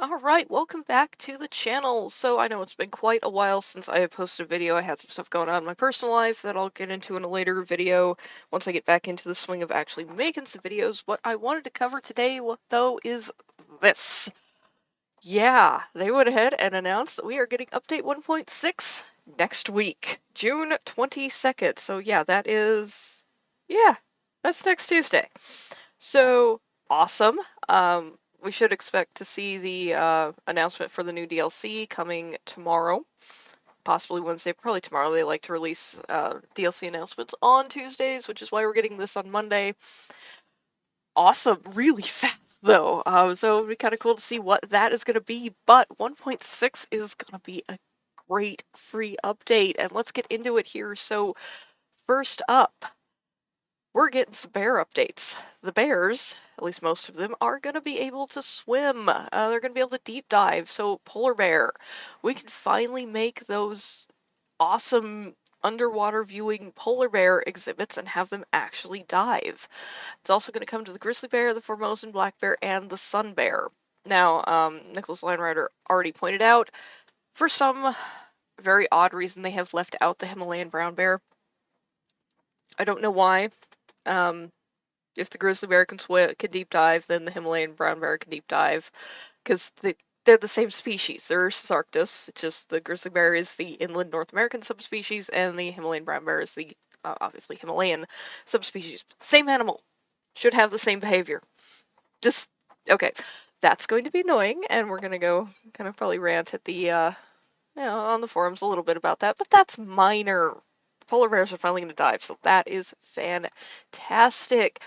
Alright, welcome back to the channel. So I know it's been quite a while since I have posted a video. I had some stuff going on in my personal life that I'll get into in a later video once I get back into the swing of actually making some videos. What I wanted to cover today, though, is this. Yeah, they went ahead and announced that we are getting update 1.6 next week, June 22nd. So yeah, yeah, that's next Tuesday. So awesome. We should expect to see the announcement for the new DLC coming tomorrow, possibly Wednesday, probably tomorrow. They like to release DLC announcements on Tuesdays, which is why we're getting this on Monday. Awesome, really fast though. So it'll be kind of cool to see what that is going to be. But 1.6 is going to be a great free update, and let's get into it here. So first up, we're getting some bear updates. The bears, at least most of them, are going to be able to swim. They're going to be able to deep dive. So polar bear, we can finally make those awesome underwater viewing polar bear exhibits and have them actually dive. It's also going to come to the grizzly bear, the Formosan black bear, and the sun bear. Now, Nicholas Linerider already pointed out, for some very odd reason, they have left out the Himalayan brown bear. I don't know why. Um, if the grizzly bear can deep dive, then the Himalayan brown bear can deep dive, because they're the same species. They're Sarctis. It's just the grizzly bear is the inland North American subspecies, and the Himalayan brown bear is the obviously Himalayan subspecies. Same animal. Should have the same behavior. Just okay. That's going to be annoying, and we're gonna go kind of probably rant at the on the forums a little bit about that, but that's minor. Polar bears are finally going to dive, so that is fantastic.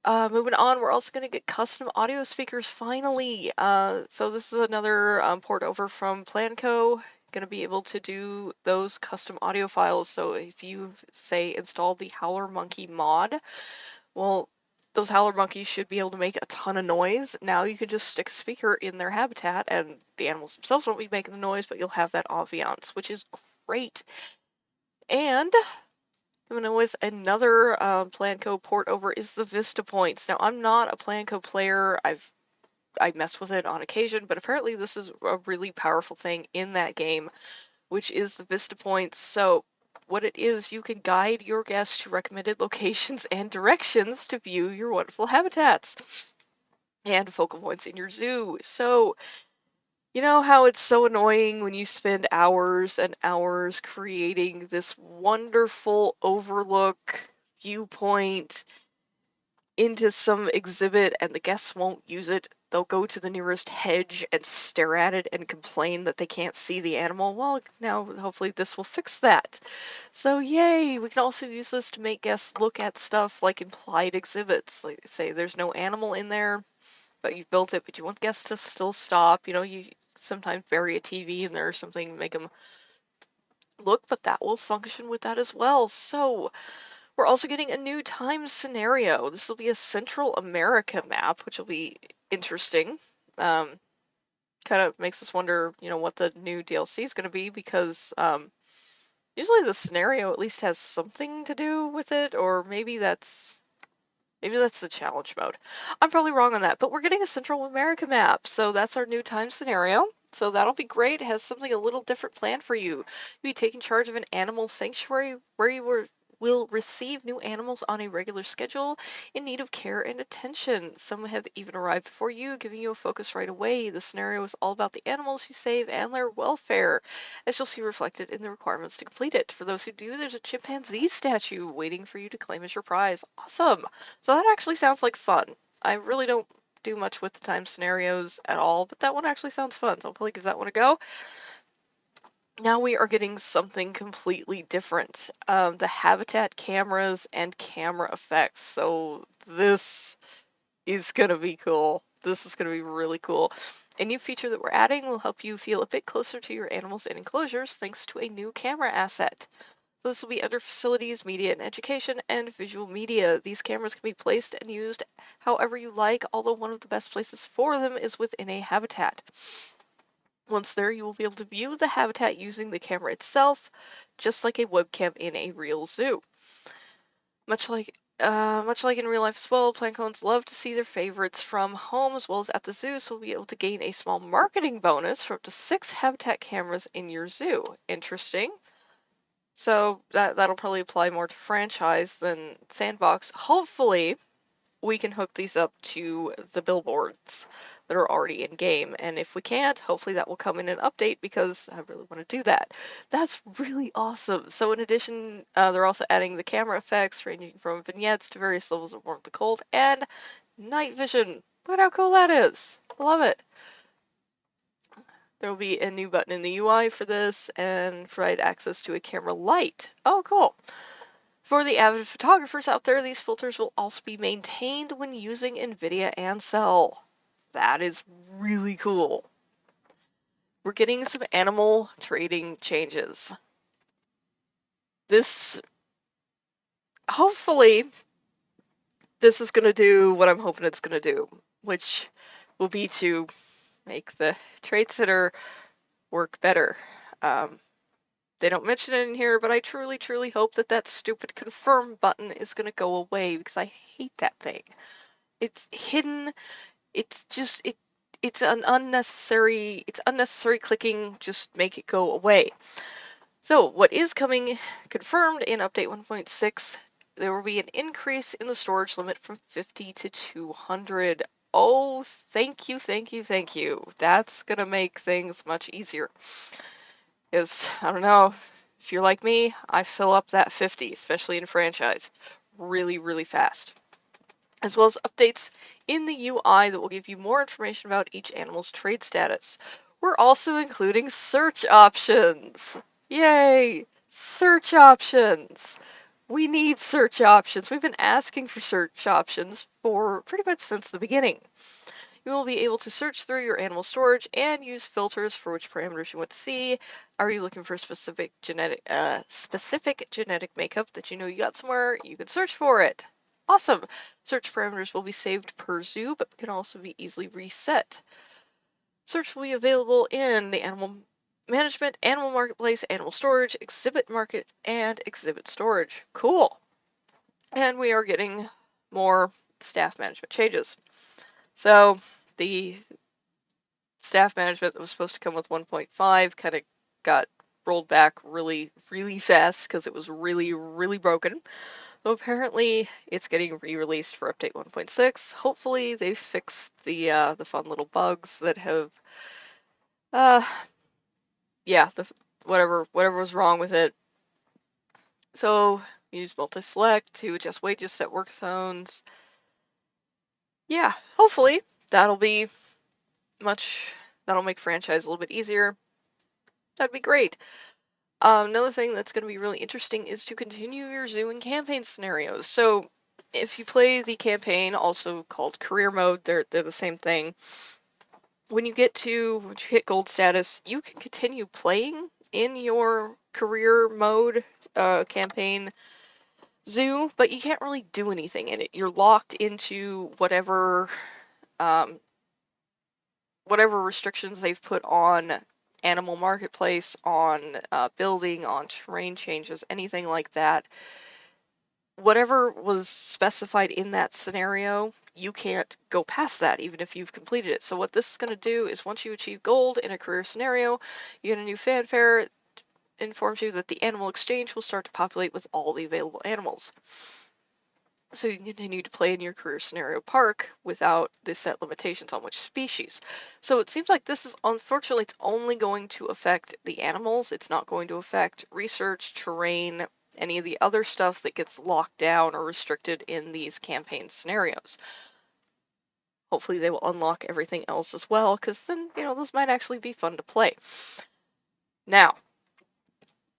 Moving on, we're also going to get custom audio speakers finally. So this is another port over from Planco. Going to be able to do those custom audio files. So if you've, say, installed the Howler Monkey mod, well, those Howler Monkeys should be able to make a ton of noise. Now you can just stick a speaker in their habitat, and the animals themselves won't be making the noise, but you'll have that ambiance, which is great. And coming in with another Planco port over is the Vista Points. Now, I'm not a Planco player. I mess with it on occasion, but apparently this is a really powerful thing in that game, which is the Vista Points. So what it is, you can guide your guests to recommended locations and directions to view your wonderful habitats and focal points in your zoo. So you know how it's so annoying when you spend hours and hours creating this wonderful overlook viewpoint into some exhibit and the guests won't use it? They'll go to the nearest hedge and stare at it and complain that they can't see the animal. Well, now hopefully this will fix that. So yay, we can also use this to make guests look at stuff like implied exhibits. Like say there's no animal in there, but you've built it, but you want guests to still stop. You know, you sometimes bury a TV in there or something, make them look, but that will function with that as well. So we're also getting a new time scenario. This will be a Central America map, which will be interesting. Kind of makes us wonder, you know, what the new DLC is going to be, because usually the scenario at least has something to do with it, or maybe that's the challenge mode. I'm probably wrong on that, but we're getting a Central America map, so that's our new time scenario. So that'll be great. It has something a little different planned for you. You'll be taking charge of an animal sanctuary where will receive new animals on a regular schedule in need of care and attention. Some have even arrived for you, giving you a focus right away. The scenario is all about the animals you save and their welfare, as you'll see reflected in the requirements to complete it. For those who do, there's a chimpanzee statue waiting for you to claim as your prize. Awesome! So that actually sounds like fun. I really don't do much with the time scenarios at all, but that one actually sounds fun, so I'll probably give that one a go. Now we are getting something completely different. The habitat cameras and camera effects. So this is gonna be cool. This is gonna be really cool. A new feature that we're adding will help you feel a bit closer to your animals and enclosures thanks to a new camera asset. So this will be under facilities, media and education, and visual media. These cameras can be placed and used however you like, although one of the best places for them is within a habitat. Once there, you will be able to view the habitat using the camera itself, just like a webcam in a real zoo. Much like Much like in real life as well, plankons love to see their favorites from home as well as at the zoo, so we'll be able to gain a small marketing bonus for up to 6 habitat cameras in your zoo. Interesting. So that'll probably apply more to franchise than Sandbox. Hopefully, we can hook these up to the billboards that are already in game. And if we can't, hopefully that will come in an update because I really want to do that. That's really awesome. So in addition, they're also adding the camera effects ranging from vignettes to various levels of warmth to cold and night vision. Look at how cool that is. I love it. There will be a new button in the UI for this and provide access to a camera light. Oh, cool. For the avid photographers out there, these filters will also be maintained when using NVIDIA Ansel. That is really cool. We're getting some animal trading changes. Hopefully, this is going to do what I'm hoping it's going to do, which will be to make the trade sitter work better. They don't mention it in here, but I truly, truly hope that that stupid confirm button is going to go away because I hate that thing. It's hidden. It's just it's unnecessary clicking. Just make it go away. So what is coming confirmed in update 1.6, there will be an increase in the storage limit from 50 to 200. Oh, thank you, thank you, thank you. That's gonna make things much easier. Because I don't know, if you're like me, I fill up that 50, especially in franchise, really, really fast. As well as updates in the UI that will give you more information about each animal's trade status. We're also including search options. Yay! Search options! We need search options. We've been asking for search options for pretty much since the beginning. You will be able to search through your animal storage and use filters for which parameters you want to see. Are you looking for a specific genetic makeup that you know you got somewhere? You can search for it. Awesome. Search parameters will be saved per zoo, but can also be easily reset. Search will be available in the animal management, animal marketplace, animal storage, exhibit market, and exhibit storage. Cool. And we are getting more staff management changes. So the staff management that was supposed to come with 1.5 kind of got rolled back really, really fast because it was really, really broken. So apparently it's getting re-released for update 1.6. Hopefully they fixed the fun little bugs that have uh yeah, whatever was wrong with it. So use multi-select to adjust wages, set work zones. Yeah, hopefully that'll be that'll make franchise a little bit easier. That'd be great. Another thing that's going to be really interesting is to continue your zoo and campaign scenarios. So if you play the campaign, also called career mode, they're the same thing. When you hit gold status, you can continue playing in your career mode campaign zoo, but you can't really do anything in it. You're locked into um, whatever restrictions they've put on animal marketplace, on building, on terrain changes, anything like that. Whatever was specified in that scenario, you can't go past that even if you've completed it. So what this is going to do is once you achieve gold in a career scenario, you get a new fanfare. It informs you that the animal exchange will start to populate with all the available animals. So you can continue to play in your career scenario park without the set limitations on which species. So it seems like this is, unfortunately, it's only going to affect the animals. It's not going to affect research, terrain, any of the other stuff that gets locked down or restricted in these campaign scenarios. Hopefully they will unlock everything else as well, because then, those might actually be fun to play. Now,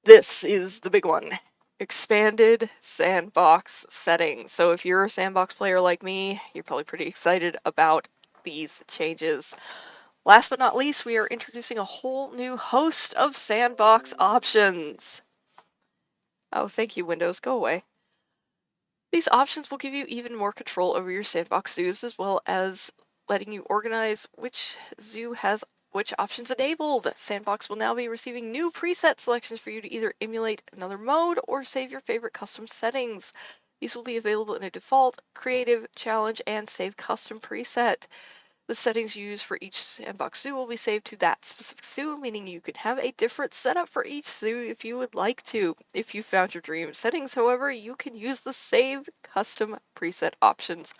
this is the big one. Expanded sandbox setting. So if you're a sandbox player like me, you're probably pretty excited about these changes. Last but not least, we are introducing a whole new host of sandbox options. Oh, thank you, Windows. Go away. These options will give you even more control over your sandbox zoos, as well as letting you organize which zoo has which options enabled. Sandbox will now be receiving new preset selections for you to either emulate another mode or save your favorite custom settings. These will be available in a default, creative, challenge, and save custom preset. The settings you use for each Sandbox zoo will be saved to that specific zoo, meaning you could have a different setup for each zoo if you would like to. If you found your dream settings, however, you can use the Save Custom Preset options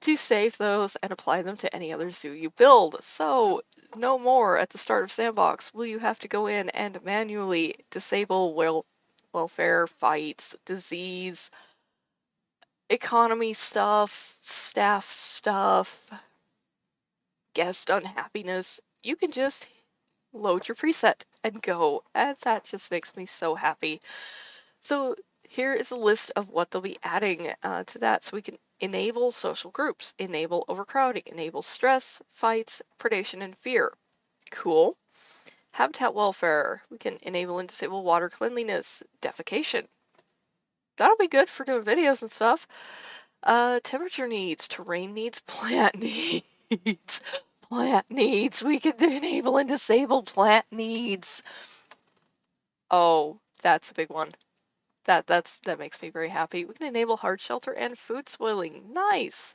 to save those and apply them to any other zoo you build. So no more at the start of Sandbox will you have to go in and manually disable welfare, fights, disease, economy stuff, staff stuff, guest unhappiness. You can just load your preset and go, and that just makes me so happy. So here is a list of what they'll be adding to that. So we can enable social groups, enable overcrowding, enable stress, fights, predation, and fear. Cool. Habitat welfare. We can enable and disable water cleanliness, defecation. That'll be good for doing videos and stuff. Temperature needs, terrain needs, plant needs. Plant needs. We can enable and disable plant needs. Oh, that's a big one. That makes me very happy. We can enable hard shelter and food spoiling. Nice.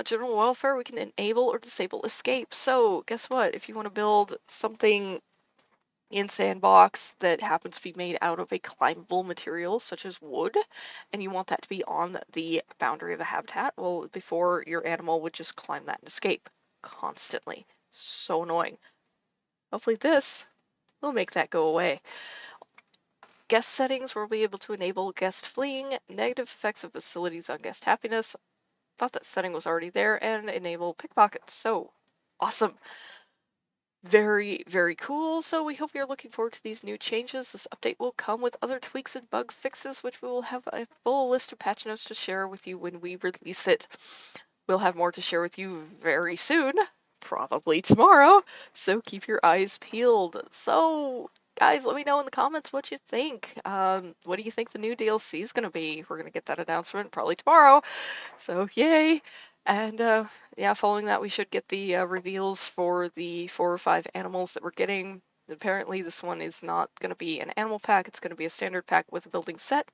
General welfare, we can enable or disable escape. So guess what? If you want to build something in Sandbox that happens to be made out of a climbable material such as wood, and you want that to be on the boundary of a habitat, well, before your animal would just climb that and escape constantly. So annoying. Hopefully this will make that go away. Guest settings, we'll be able to enable guest fleeing, negative effects of facilities on guest happiness. Thought that setting was already there, and enable pickpockets. So awesome. Very, very cool. So we hope you're looking forward to these new changes. This update will come with other tweaks and bug fixes, which we will have a full list of patch notes to share with you when we release it. We'll have more to share with you very soon, probably tomorrow. So keep your eyes peeled. So guys, let me know in the comments what you think. What do you think the new DLC is going to be? We're going to get that announcement probably tomorrow. So yay. And yeah, following that, we should get the reveals for the 4 or 5 animals that we're getting. Apparently, this one is not going to be an animal pack. It's going to be a standard pack with a building set.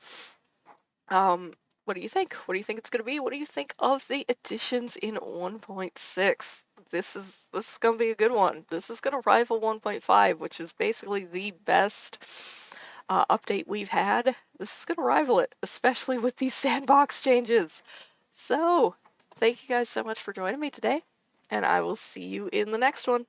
What do you think? What do you think it's going to be? What do you think of the additions in 1.6? This is going to be a good one. This is going to rival 1.5, which is basically the best update we've had. This is going to rival it, especially with these sandbox changes. So, thank you guys so much for joining me today, and I will see you in the next one.